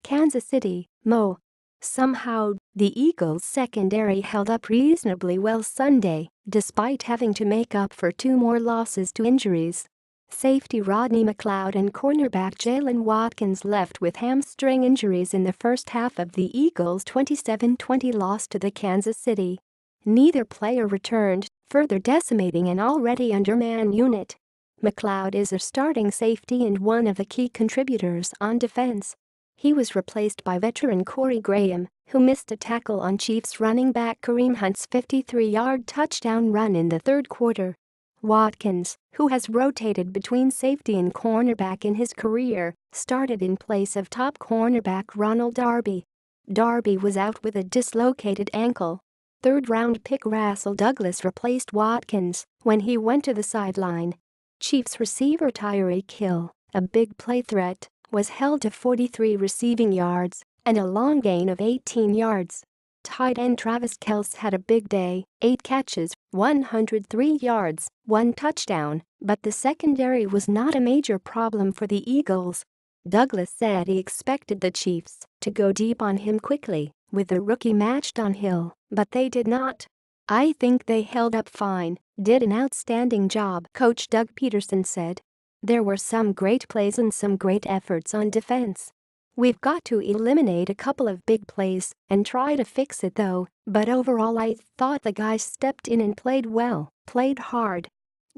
Kansas City, Mo. Somehow, the Eagles' secondary held up reasonably well Sunday, despite having to make up for 2 more losses to injuries. Safety Rodney McLeod and cornerback Jaylen Watkins left with hamstring injuries in the first half of the Eagles' 27-20 loss to the Kansas City. Neither player returned, further decimating an already undermanned unit. McLeod is a starting safety and one of the key contributors on defense. He was replaced by veteran Corey Graham, who missed a tackle on Chiefs running back Kareem Hunt's 53-yard touchdown run in the third quarter. Watkins, who has rotated between safety and cornerback in his career, started in place of top cornerback Ronald Darby. Darby was out with a dislocated ankle. Third-round pick Rasul Douglas replaced Watkins when he went to the sideline. Chiefs receiver Tyreek Hill, a big play threat, was held to 43 receiving yards and a long gain of 18 yards. Tight end Travis Kelce had a big day, 8 catches, 103 yards, 1 touchdown, but the secondary was not a major problem for the Eagles. Douglas said he expected the Chiefs to go deep on him quickly, with the rookie matched on Hill, but they did not. "I think they held up fine, did an outstanding job," Coach Doug Peterson said. "There were some great plays and some great efforts on defense. We've got to eliminate a couple of big plays and try to fix it though, but overall I thought the guys stepped in and played well, played hard.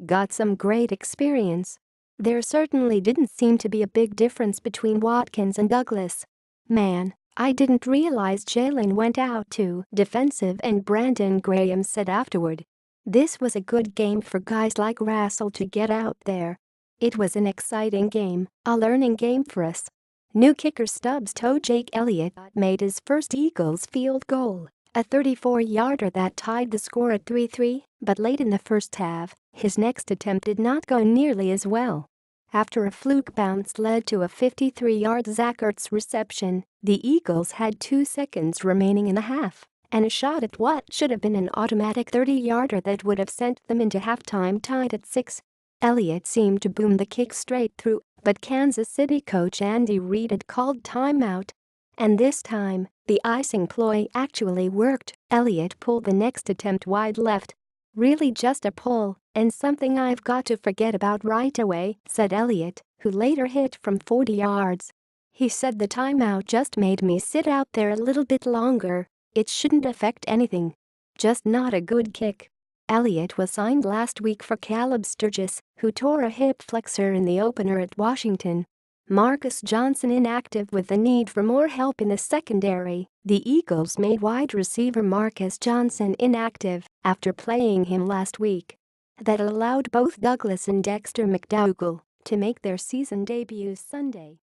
Got some great experience. There certainly didn't seem to be a big difference between Watkins and Douglas. Man, I didn't realize Jaylen went out too." Defensive end Brandon Graham said afterward. "This was a good game for guys like Rasul to get out there. It was an exciting game, a learning game for us." New kicker Stubbs toe Jake Elliott made his first Eagles field goal, a 34-yarder that tied the score at 3-3, but late in the first half, his next attempt did not go nearly as well. After a fluke bounce led to a 53-yard Zach Ertz reception, the Eagles had 2 seconds remaining in the half and a shot at what should have been an automatic 30-yarder that would have sent them into halftime tied at 6. Elliott seemed to boom the kick straight through, but Kansas City coach Andy Reid had called timeout. And this time, the icing ploy actually worked. Elliott pulled the next attempt wide left. "Really just a pull, and something I've got to forget about right away," said Elliott, who later hit from 40 yards. He said the timeout just made me sit out there a little bit longer. It shouldn't affect anything. Just not a good kick. Elliott was signed last week for Caleb Sturgis, who tore a hip flexor in the opener at Washington. Marcus Johnson inactive with the need for more help in the secondary. The Eagles made wide receiver Marcus Johnson inactive after playing him last week. That allowed both Douglas and Dexter McDougal to make their season debuts Sunday.